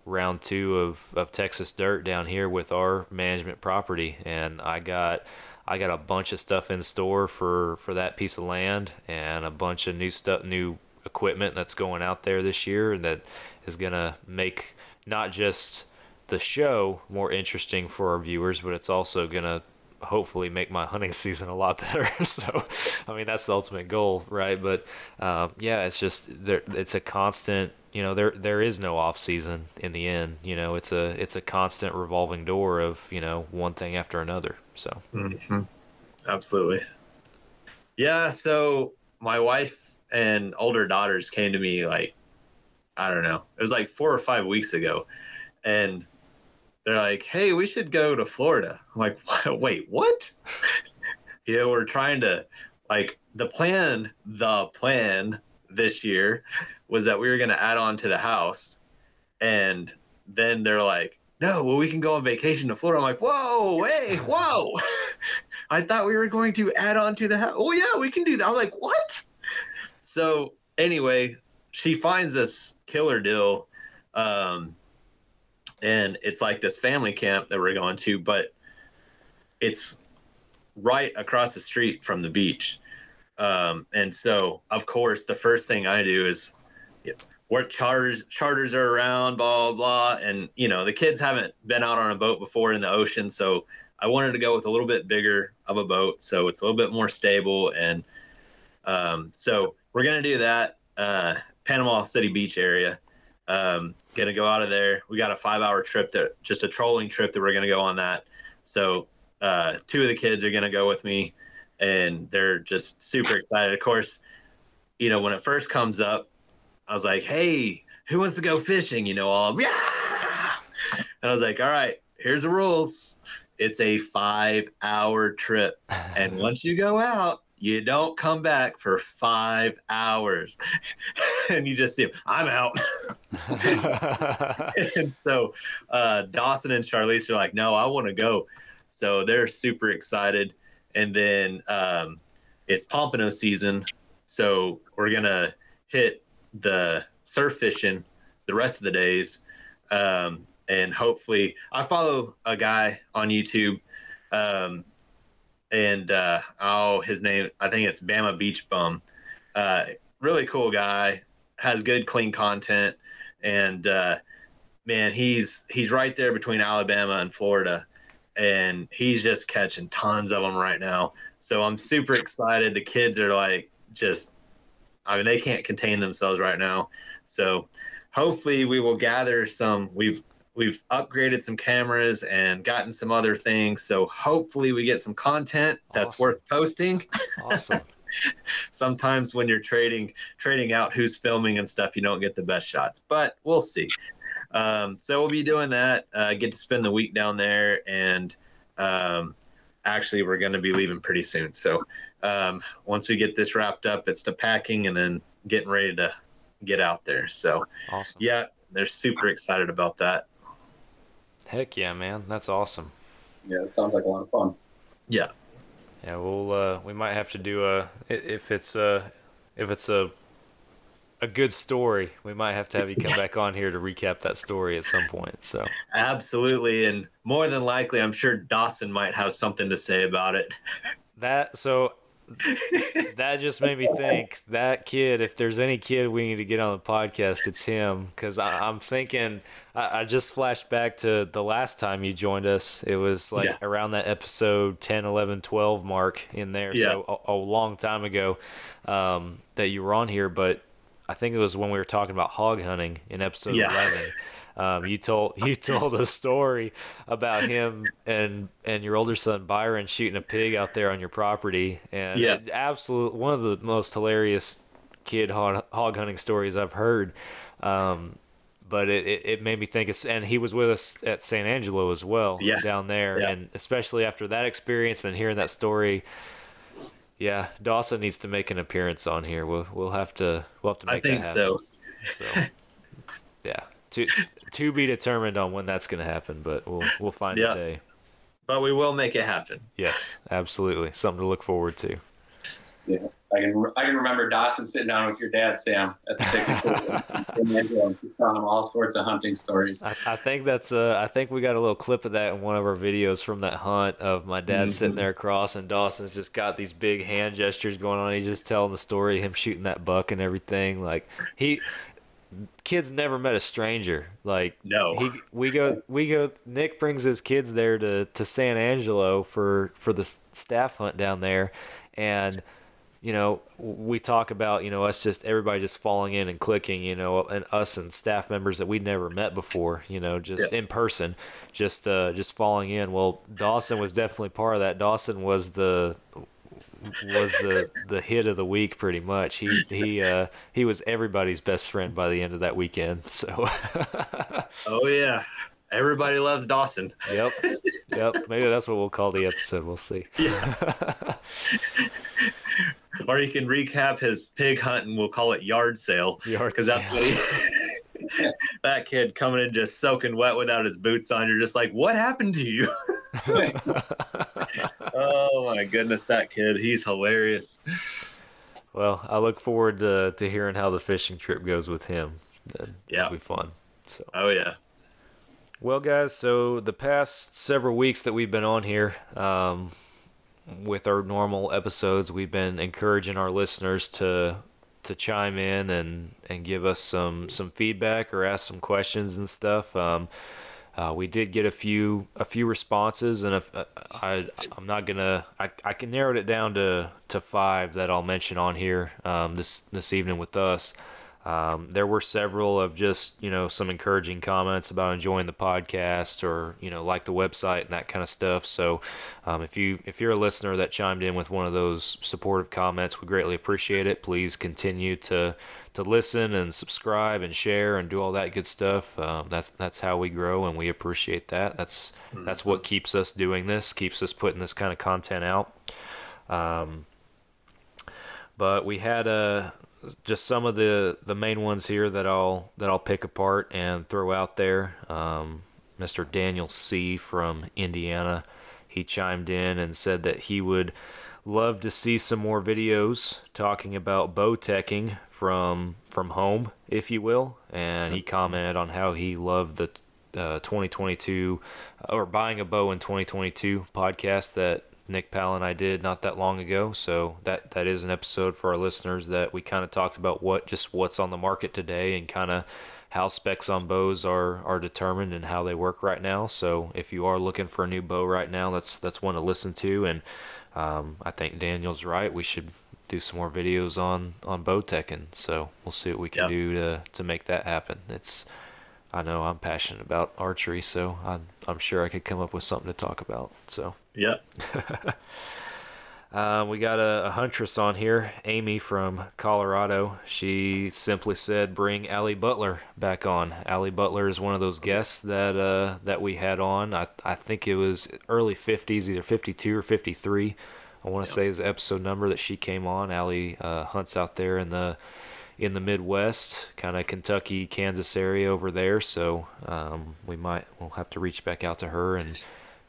round 2 of Texas Dirt down here with our management property, and I got a bunch of stuff in store for that piece of land, and a bunch of new equipment that's going out there this year that is going to make not just the show more interesting for our viewers, but it's also going to hopefully make my hunting season a lot better. So, I mean, that's the ultimate goal, right? But yeah, it's just it's a constant. There is no off season in the end. It's a constant revolving door of one thing after another. So, Absolutely. Yeah. So my wife and older daughters came to me like, I don't know, it was like 4 or 5 weeks ago, and they're like, hey, we should go to Florida. I'm like, wait, what? We're trying to, like, the plan this year was that we were going to add on to the house, and then they're like, no, well, we can go on vacation to Florida. I'm like, whoa, hey, whoa. I thought we were going to add on to the house. Oh, yeah, we can do that. I was like, what? So anyway, she finds this killer deal. And it's like this family camp that we're going to, but it's right across the street from the beach. And so, of course, the first thing I do is what charters are around, blah, blah, blah. And, the kids haven't been out on a boat before in the ocean. So I wanted to go with a little bit bigger of a boat. So it's a little bit more stable. And so we're going to do that, Panama City Beach area. Going to go out of there. We got a 5-hour trip, just a trolling trip that we're going to go on that. So 2 of the kids are going to go with me, and they're just super excited. Of course, when it first comes up, I was like, hey, who wants to go fishing? All, yeah. And I was like, all right, here's the rules. It's a 5-hour trip. And once you go out, you don't come back for 5 hours. And you just see, I'm out. And so Dawson and Charlize are like, no, I want to go. So they're super excited. And then it's pompano season. So we're going to hit the surf fishing the rest of the days. And hopefully I follow a guy on YouTube, his name, I think it's Bama Beach Bum. Really cool guy, has good, clean content. And man, he's right there between Alabama and Florida, and he's just catching tons of them right now. So I'm super excited. The kids are like, they can't contain themselves right now. So hopefully we will gather some, we've upgraded some cameras and gotten some other things. So hopefully we get some content that's worth posting. Awesome. Sometimes when you're trading out who's filming and stuff, you don't get the best shots, but we'll see. So we'll be doing that, get to spend the week down there. And actually we're going to be leaving pretty soon. So once we get this wrapped up, it's the packing and then getting ready to get out there. So awesome. Yeah, they're super excited about that. Heck yeah, man. That's awesome. Yeah, it sounds like a lot of fun. Yeah. Yeah, we might have to do if it's a good story, we might have to have you come back on here to recap that story at some point. So absolutely, and more than likely, I'm sure Dawson might have something to say about it. That just made me think, that kid, if there's any kid we need to get on the podcast, it's him. Because I'm thinking, I just flashed back to the last time you joined us. It was around that episode 10, 11, 12 mark in there. Yeah. So a long time ago that you were on here. But I think it was when we were talking about hog hunting in episode 11. You told a story about him and your older son Byron shooting a pig out there on your property, and absolute one of the most hilarious kid hog hunting stories I've heard. But it made me think, and he was with us at San Angelo as well, down there, and especially after that experience and hearing that story. Yeah, Dawson needs to make an appearance on here. We'll have to make that happen. I think so. So yeah. To be determined on when that's going to happen, but we'll find a day. But we will make it happen. Yes, absolutely. Something to look forward to. Yeah, I can remember Dawson sitting down with your dad, Sam, at the picnic and just telling him all sorts of hunting stories. I think that's I think we got a little clip of that in one of our videos from that hunt of my dad sitting there across, and Dawson's just got these big hand gestures going on. He's just telling the story of him shooting that buck and everything. Like kids never met a stranger. Like no, we go. Nick brings his kids there to San Angelo for the staff hunt down there, and we talk about everybody just falling in and clicking, and us and staff members that we'd never met before, in person, just falling in. Well, Dawson was definitely part of that. Dawson was the hit of the week pretty much. He was everybody's best friend by the end of that weekend. So oh yeah, everybody loves Dawson. Yep Maybe that's what we'll call the episode. We'll see. Yeah. Or you can recap his pig hunt and we'll call it yard sale, because that's what that kid coming in just soaking wet without his boots on. You're just like, what happened to you? Oh my goodness, that kid. He's hilarious. Well, I look forward to hearing how the fishing trip goes with him. Yeah. It'll be fun. So. Oh, yeah. Well, guys, so the past several weeks that we've been on here, with our normal episodes, we've been encouraging our listeners to chime in and give us some feedback or ask some questions and stuff. We did get a few responses, and I'm not gonna. I can narrow it down to 5 that I'll mention on here this evening with us. There were several of just some encouraging comments about enjoying the podcast or like the website and that kind of stuff. So if you're a listener that chimed in with one of those supportive comments, we greatly appreciate it. Please continue to listen and subscribe and share and do all that good stuff. That's how we grow, and we appreciate that. That's what keeps us doing this, keeps us putting this kind of content out. But we had just some of the main ones here that I'll pick apart and throw out there. Mr. Daniel C. from Indiana, he chimed in and said that he would love to see some more videos talking about bow teching from home, if you will. And he commented on how he loved the 2022 or buying a bow in 2022 podcast that Nick Powell and I did not that long ago. So that is an episode for our listeners that we kind of talked about what's on the market today and kind of how specs on bows are determined and how they work right now. So if you are looking for a new bow right now, that's one to listen to. And I think Daniel's right. We should do some more videos on bow teching. So we'll see what we can do to make that happen. I know I'm passionate about archery, so I'm sure I could come up with something to talk about. So yeah. We got a huntress on here, Amy from Colorado. She simply said, "Bring Allie Butler back on." Allie Butler is one of those guests that we had on. I think it was early 50s, either 52 or 53. I want to say is the episode number that she came on. Allie hunts out there in the Midwest, kind of Kentucky, Kansas area over there. So we'll have to reach back out to her and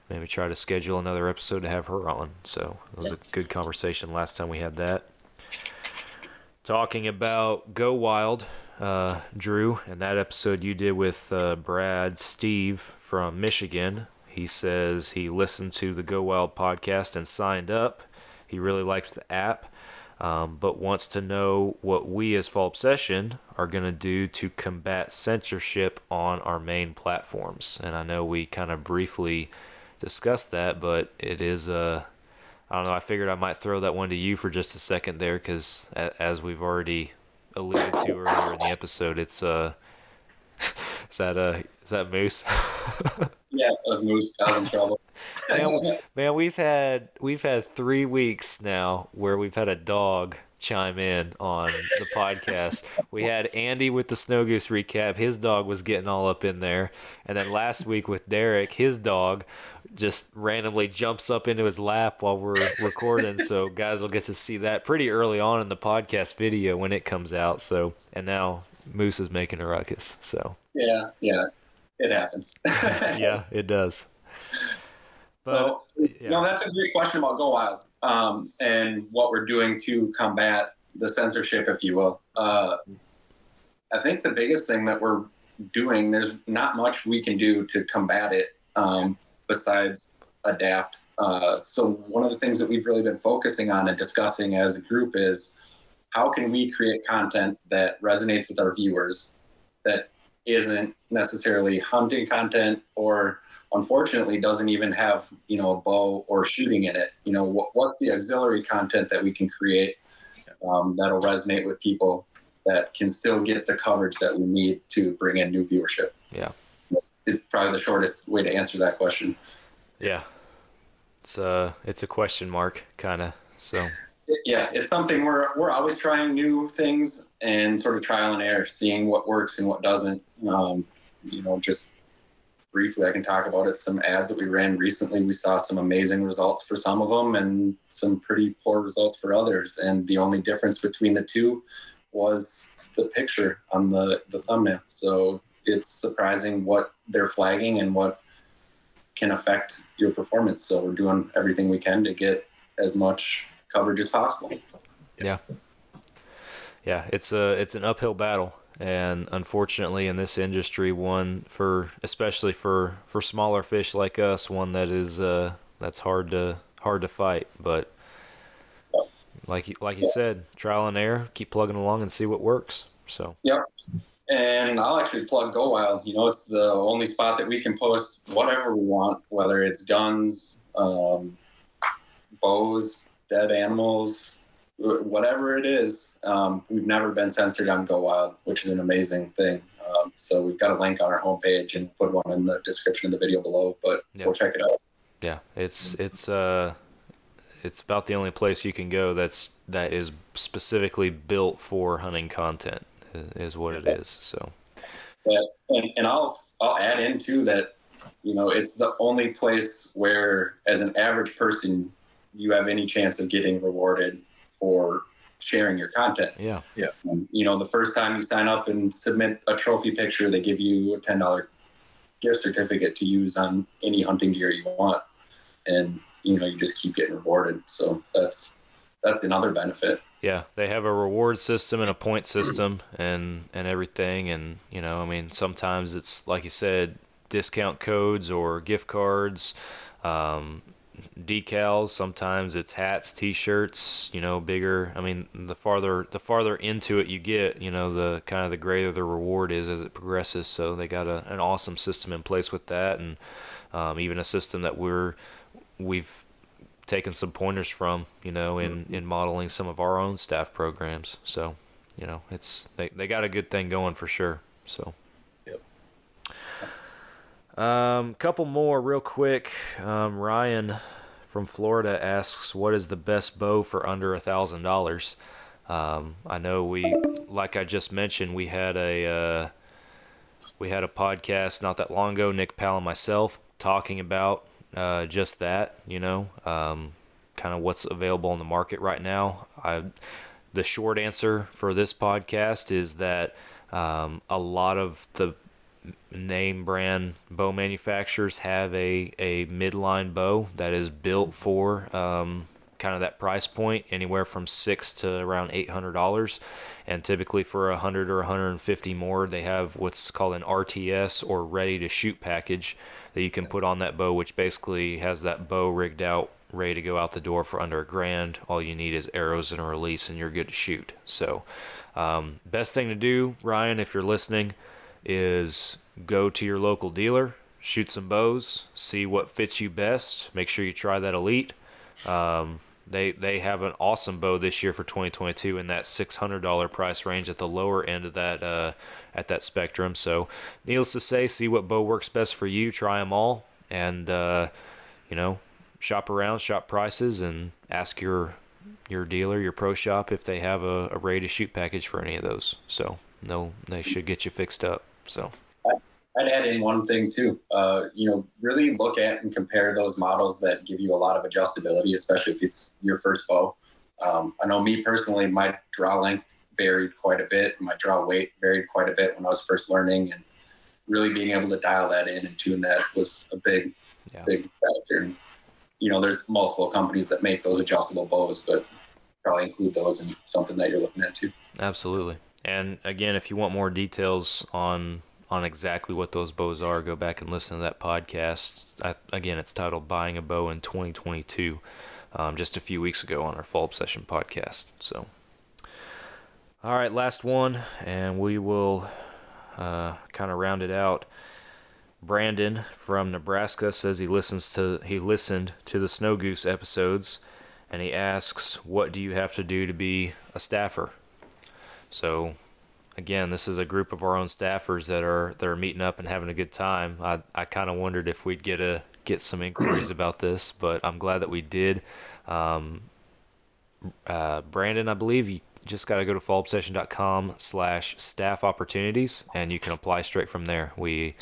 maybe try to schedule another episode to have her on. So it was a good conversation last time we had that. Talking about Go Wild, Drew, and that episode you did with Brad Steve from Michigan. He says he listened to the Go Wild podcast and signed up. He really likes the app. But wants to know what we as Fall Obsession are going to do to combat censorship on our main platforms. And I know we kind of briefly discussed that, but it is I don't know, I figured I might throw that one to you for just a second there, because as we've already alluded to earlier in the episode, it's is that Moose? Yeah, it was Moose. I was in trouble. Man, we've had 3 weeks now where we've had a dog chime in on the podcast. We had Andy with the Snow Goose recap. His dog was getting all up in there. And then last week with Derek, his dog just randomly jumps up into his lap while we're recording. So guys will get to see that pretty early on in the podcast video when it comes out. So, and now Moose is making a ruckus. So yeah, it happens. Yeah, it does. So, that's a great question about Go Wild and what we're doing to combat the censorship, if you will. I think the biggest thing that we're doing, there's not much we can do to combat it besides adapt. So one of the things that we've really been focusing on and discussing as a group is how can we create content that resonates with our viewers, that isn't necessarily hunting content, or unfortunately doesn't even have a bow or shooting in it. What's the auxiliary content that we can create that'll resonate with people, that can still get the coverage that we need to bring in new viewership? Yeah, this is probably the shortest way to answer that question. Yeah, it's a question mark kind of. So yeah, it's something we're always trying new things and sort of trial and error, seeing what works and what doesn't. Just briefly, I can talk about it. Some ads that we ran recently, we saw some amazing results for some of them and some pretty poor results for others. And the only difference between the two was the picture on the thumbnail. So it's surprising what they're flagging and what can affect your performance. So we're doing everything we can to get as much coverage as possible. Yeah. Yeah, it's an uphill battle, and unfortunately in this industry, especially for smaller fish like us, one that is that's hard to fight. But like you said, trial and error, keep plugging along and see what works. So yep. And I'll actually plug Go Wild. You know, it's the only spot that we can post whatever we want, whether it's guns, bows, dead animals, whatever it is. We've never been censored on Go Wild, which is an amazing thing. So we've got a link on our homepage and put one in the description of the video below, but yep. Go check it out. Yeah, it's about the only place you can go that is specifically built for hunting content is what it is. So yeah, and I'll add in too that, you know, it's the only place where as an average person you have any chance of getting rewarded for sharing your content. Yeah. You know, the first time you sign up and submit a trophy picture, they give you a $10 gift certificate to use on any hunting gear you want. And, you know, you just keep getting rewarded. So that's another benefit. Yeah, they have a reward system and a point system and everything. And, you know, I mean, sometimes it's, like you said, discount codes or gift cards, decals. Sometimes it's hats, T-shirts, you know, bigger. I mean, the farther into it you get, you know, the kind of the greater the reward is as it progresses. So they got an awesome system in place with that, and even a system that we've taken some pointers from, you know, in modeling some of our own staff programs. So, you know, they got a good thing going for sure. So. Couple more real quick. Ryan from Florida asks, what is the best bow for under $1,000? I know like I just mentioned, we had a podcast not that long ago, Nick Powell and myself, talking about just that, you know, kind of what's available on the market right now. The short answer for this podcast is that a lot of the name brand bow manufacturers have a midline bow that is built for kind of that price point, anywhere from $600 to around $800, and typically for $100 or $150 more, they have what's called an RTS or ready to shoot package that you can put on that bow, which basically has that bow rigged out, ready to go out the door for under $1,000. All you need is arrows and a release, and you're good to shoot. So, best thing to do, Ryan, if you're listening, is go to your local dealer, shoot some bows, see what fits you best. Make sure you try that Elite. They have an awesome bow this year for 2022 in that $600 price range at the lower end of that at that spectrum. So, needless to say, see what bow works best for you. Try them all, and you know, shop around, shop prices, and ask your dealer, your pro shop, if they have a ready to shoot package for any of those. So, no, they should get you fixed up. So I'd add in one thing too. You know, really look at and compare those models that give you a lot of adjustability, especially if it's your first bow. I know me personally, my draw length varied quite a bit. My draw weight varied quite a bit when I was first learning, and really being able to dial that in and tune that was a big factor. And, you know, there's multiple companies that make those adjustable bows, but probably include those in something that you're looking at too. Absolutely. And again, if you want more details on exactly what those bows are, go back and listen to that podcast. Again, it's titled Buying a Bow in 2022, just a few weeks ago on our Fall Obsession podcast. So, all right, last one, and we will kind of round it out. Brandon from Nebraska says he listened to the Snow Goose episodes, and he asks, what do you have to do to be a staffer? So, again, this is a group of our own staffers that are meeting up and having a good time. I kind of wondered if we'd get some inquiries about this, but I'm glad that we did. Brandon, I believe you just got to go to fallobsession.com/staff opportunities, and you can apply straight from there. We'll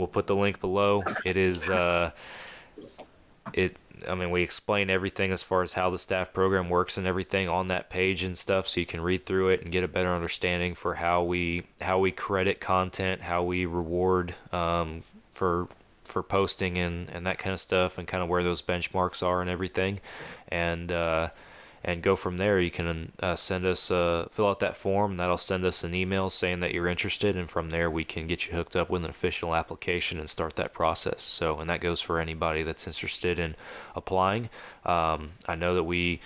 put the link below. It is I mean, we explain everything as far as how the staff program works and everything on that page and stuff, so you can read through it and get a better understanding for how we credit content, how we reward for posting and that kind of stuff, and kind of where those benchmarks are and everything, and go from there. You can send us fill out that form, and that'll send us an email saying that you're interested, and from there we can get you hooked up with an official application and start that process. So, and that goes for anybody that's interested in applying. I know that we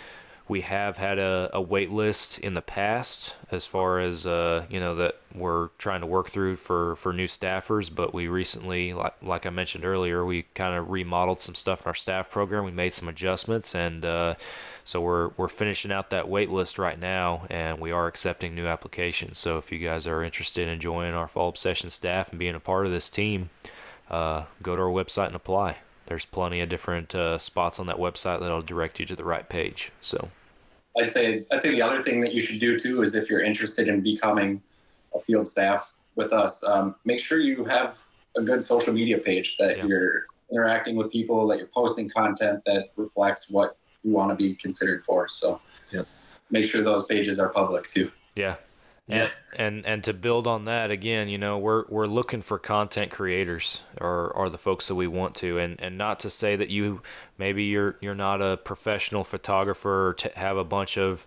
have had a wait list in the past as far as that we're trying to work through for new staffers, but we recently, like I mentioned earlier, we kind of remodeled some stuff in our staff program. We made some adjustments, and so we're finishing out that wait list right now, and we are accepting new applications. So if you guys are interested in joining our Fall Obsession staff and being a part of this team, go to our website and apply. There's plenty of different spots on that website that'll direct you to the right page. So I'd say the other thing that you should do too is, if you're interested in becoming a field staff with us, make sure you have a good social media page, that you're interacting with people, that you're posting content that reflects what you want to be considered for. So make sure those pages are public too. Yeah. And to build on that, again, we're looking for content creators, or the folks that we want to, and not to say that maybe you're not a professional photographer or have a bunch of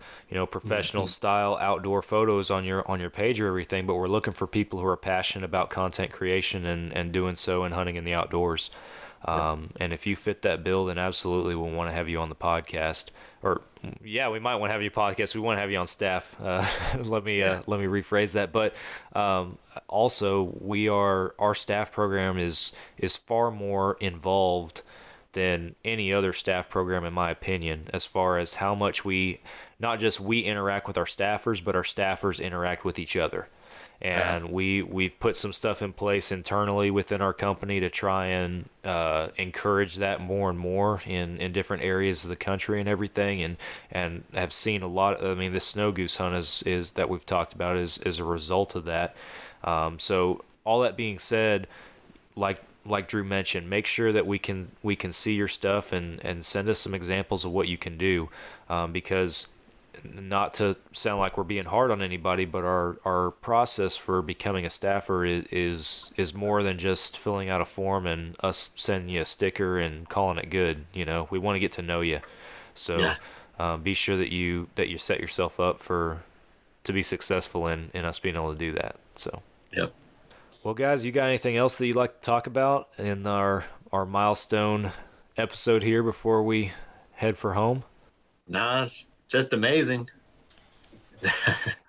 professional style outdoor photos on your page or everything, but we're looking for people who are passionate about content creation and doing so and hunting in the outdoors. And if you fit that bill, then absolutely we'll want to have you on the podcast. Or we might want to have you podcast. We want to have you on staff. Let me rephrase that. But also, our staff program is far more involved than any other staff program, in my opinion, as far as how much not just we interact with our staffers, but our staffers interact with each other. And we've put some stuff in place internally within our company to try and encourage that more and more in different areas of the country and everything, and have seen a lot. I mean, this snow goose hunt is that we've talked about is a result of that. So all that being said, like Drew mentioned, make sure that we can see your stuff and send us some examples of what you can do, because, not to sound like we're being hard on anybody, but our process for becoming a staffer is more than just filling out a form and us sending you a sticker and calling it good. We want to get to know you. So be sure that you set yourself up to be successful in us being able to do that. So well, guys, you got anything else that you'd like to talk about in our milestone episode here before we head for home? Nah, just amazing.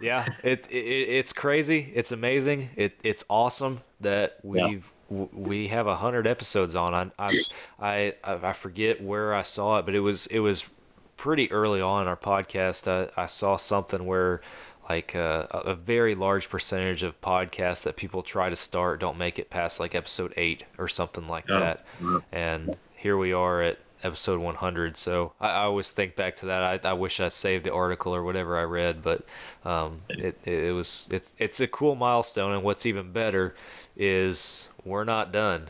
Yeah, it's crazy. It's amazing. It's awesome that we have 100 episodes on. I forget where I saw it, but it was pretty early on in our podcast. I saw something where like a very large percentage of podcasts that people try to start don't make it past like episode 8 or something like that. And here we are at episode 100. So I always think back to that. I wish I saved the article or whatever I read, but it's a cool milestone. And what's even better is we're not done.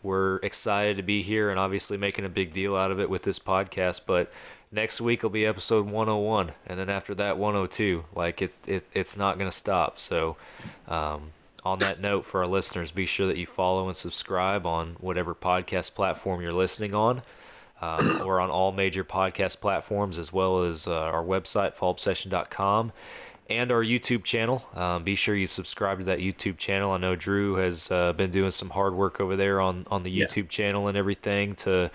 We're excited to be here and obviously making a big deal out of it with this podcast, but next week will be episode 101, and then after that 102. Like it's not going to stop. So on that note, for our listeners, be sure that you follow and subscribe on whatever podcast platform you're listening on. We're on all major podcast platforms, as well as our website, fallobsession.com, and our YouTube channel. Be sure you subscribe to that YouTube channel. I know Drew has been doing some hard work over there on the YouTube channel and everything to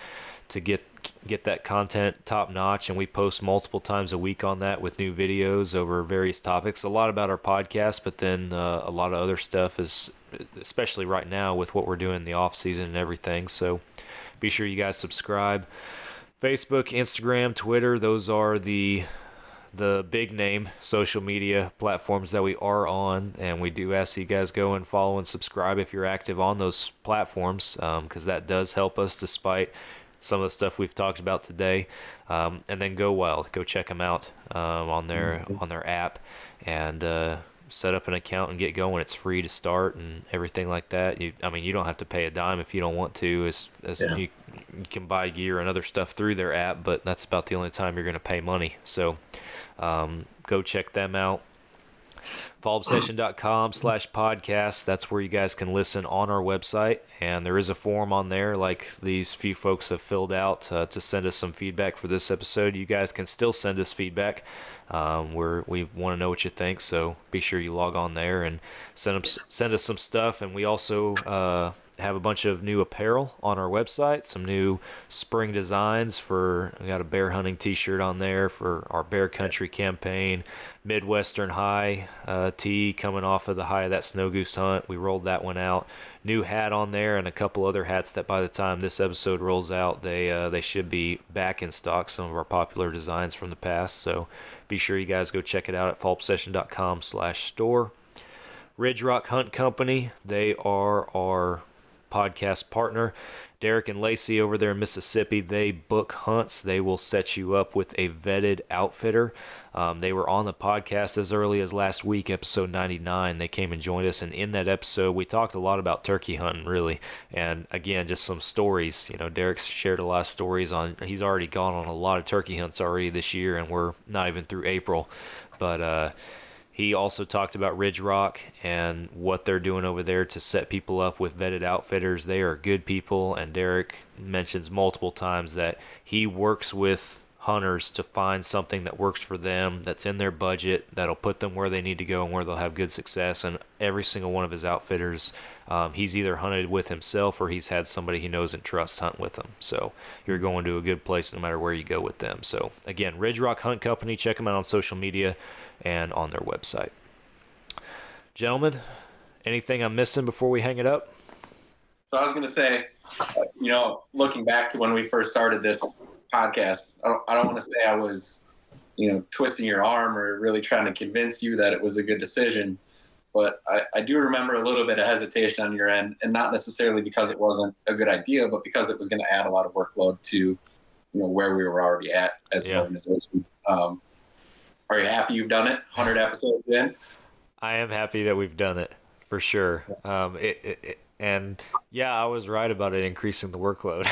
get that content top notch, and we post multiple times a week on that with new videos over various topics. A lot about our podcast, but then a lot of other stuff, is especially right now with what we're doing in the off season and everything. So be sure you guys subscribe. Facebook, Instagram, Twitter, those are the big name social media platforms that we are on, and we do ask you guys go and follow and subscribe if you're active on those platforms, because that does help us despite some of the stuff we've talked about today. And then Go Wild, go check them out on their app, and set up an account and get going. It's free to start and everything like that. You don't have to pay a dime if you don't want to. You can buy gear and other stuff through their app, but that's about the only time you're going to pay money. So go check them out. fallobsession.com/podcast. That's where you guys can listen on our website, and there is a form on there like these few folks have filled out to send us some feedback for this episode. You guys can still send us feedback. We want to know what you think, so be sure you log on there and send us some stuff. And we also have a bunch of new apparel on our website, some new spring designs we got a bear hunting t-shirt on there for our Bear Country campaign, Midwestern High tee coming off of the high of that snow goose hunt. We rolled that one out. New hat on there, and a couple other hats that by the time this episode rolls out, they should be back in stock, some of our popular designs from the past. So be sure you guys go check it out at fallobsession.com/store. Ridge Rock Hunt Company, they are our podcast partner. Derek and Lacey over there in Mississippi, they book hunts. They will set you up with a vetted outfitter. They were on the podcast as early as last week, episode 99. They came and joined us, and in that episode, we talked a lot about turkey hunting, really. And again, just some stories. Derek's shared a lot of stories he's already gone on a lot of turkey hunts already this year, and we're not even through April. But he also talked about Ridge Rock and what they're doing over there to set people up with vetted outfitters. They are good people, and Derek mentions multiple times that he works with hunters to find something that works for them, that's in their budget, that'll put them where they need to go and where they'll have good success. And every single one of his outfitters, he's either hunted with himself or he's had somebody he knows and trusts hunt with him. So you're going to a good place no matter where you go with them. So again, Ridge Rock Hunt Company, check them out on social media and on their website. Gentlemen, anything I'm missing before we hang it up? So I was going to say, looking back to when we first started this podcast, I don't want to say I was, twisting your arm or really trying to convince you that it was a good decision, but I do remember a little bit of hesitation on your end, and not necessarily because it wasn't a good idea, but because it was going to add a lot of workload to, where we were already at as an organization. Are you happy you've done it? 100 episodes in? I am happy that we've done it, for sure. And yeah, I was right about it increasing the workload.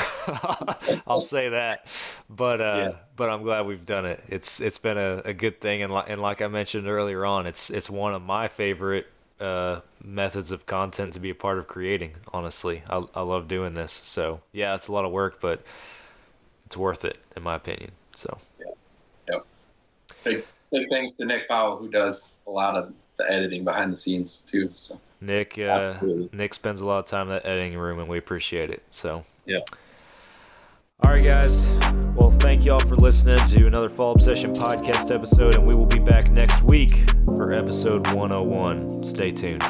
I'll say that. But I'm glad we've done it. It's been a good thing, and like I mentioned earlier on, it's one of my favorite methods of content to be a part of creating. Honestly, I love doing this. So yeah, it's a lot of work, but it's worth it in my opinion. So Big thanks to Nick Powell, who does a lot of the editing behind the scenes too. So Nick spends a lot of time in that editing room, and we appreciate it. So yeah. All right, guys. Well, thank you all for listening to another Fall Obsession podcast episode, and we will be back next week for episode 101. Stay tuned.